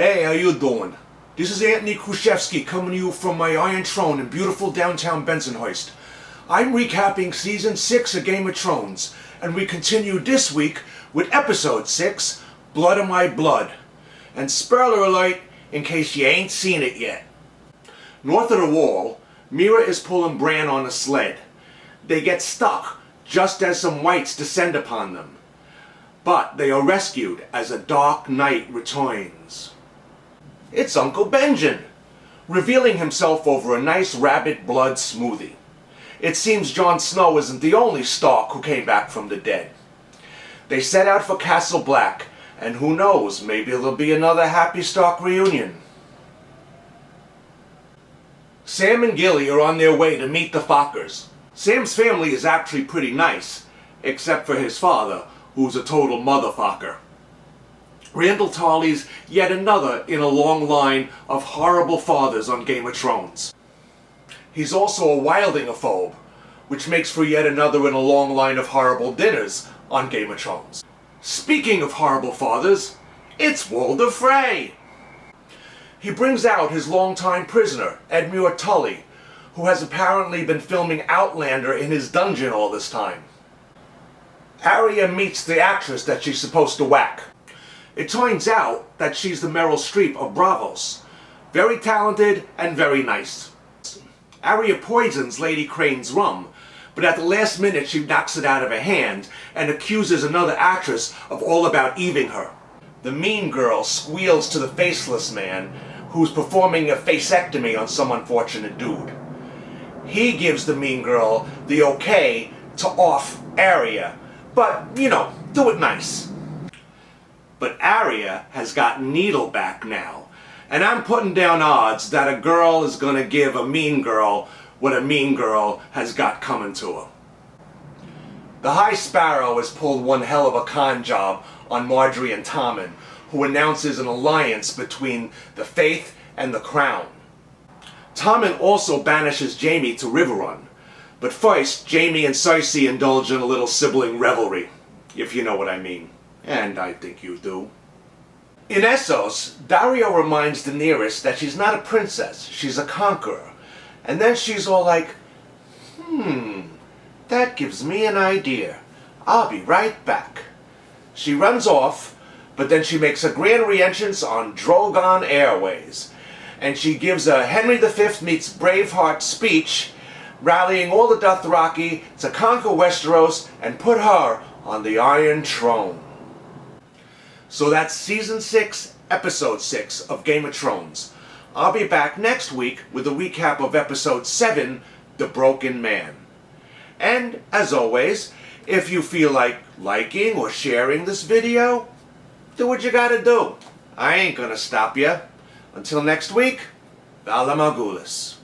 Hey, how you doing? This is Antny Kruschefsky coming to you from my Iron Throne in beautiful downtown Bensonhurst. I'm recapping Season 6 of Game of Trones, and we continue this week with Episode 6, Blood of My Blood. And spoiler alert, in case you ain't seen it yet. North of the wall, Mira is pulling Bran on a sled. They get stuck just as some whites descend upon them. But they are rescued as a dark night returns. It's Uncle Benjen, revealing himself over a nice rabbit blood smoothie. It seems Jon Snow isn't the only Stark who came back from the dead. They set out for Castle Black, and who knows, maybe there'll be another Happy Stark reunion. Sam and Gilly are on their way to meet the Fockers. Sam's family is actually pretty nice, except for his father, who's a total motherfucker. Randall Tarley's yet another in a long line of horrible fathers on Game of Thrones. He's also a wildingophobe, which makes for yet another in a long line of horrible dinners on Game of Thrones. Speaking of horrible fathers, it's Walder Frey. He brings out his longtime prisoner, Edmure Tully, who has apparently been filming Outlander in his dungeon all this time. Arya meets the actress that she's supposed to whack. It turns out that she's the Meryl Streep of Bravos. Very talented and very nice. Arya poisons Lady Crane's rum, but at the last minute she knocks it out of her hand and accuses another actress of all about eving her. The mean girl squeals to the faceless man who's performing a faceectomy on some unfortunate dude. He gives the mean girl the okay to off Arya, but, you know, do it nice. But Arya has got Needle back now, and I'm putting down odds that a girl is gonna give a mean girl what a mean girl has got coming to her. The High Sparrow has pulled one hell of a con job on Marjorie and Tommen, who announces an alliance between the Faith and the Crown. Tommen also banishes Jaime to Riverrun, but first Jaime and Cersei indulge in a little sibling revelry, if you know what I mean. And I think you do. In Essos, Daario reminds Daenerys that she's not a princess, she's a conqueror. And then she's all like, that gives me an idea. I'll be right back. She runs off, but then she makes a grand re-entrance on Drogon Airways. And she gives a Henry V meets Braveheart speech, rallying all the Dothraki to conquer Westeros and put her on the Iron Throne. So that's Season 6, Episode 6 of Game of Thrones. I'll be back next week with a recap of Episode 7, The Broken Man. And, as always, if you feel like liking or sharing this video, do what you gotta do. I ain't gonna stop you. Until next week, Vala Margulis.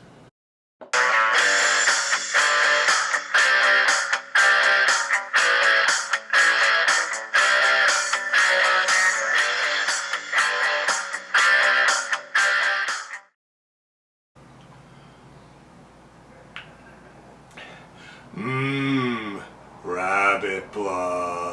Rabbit blood.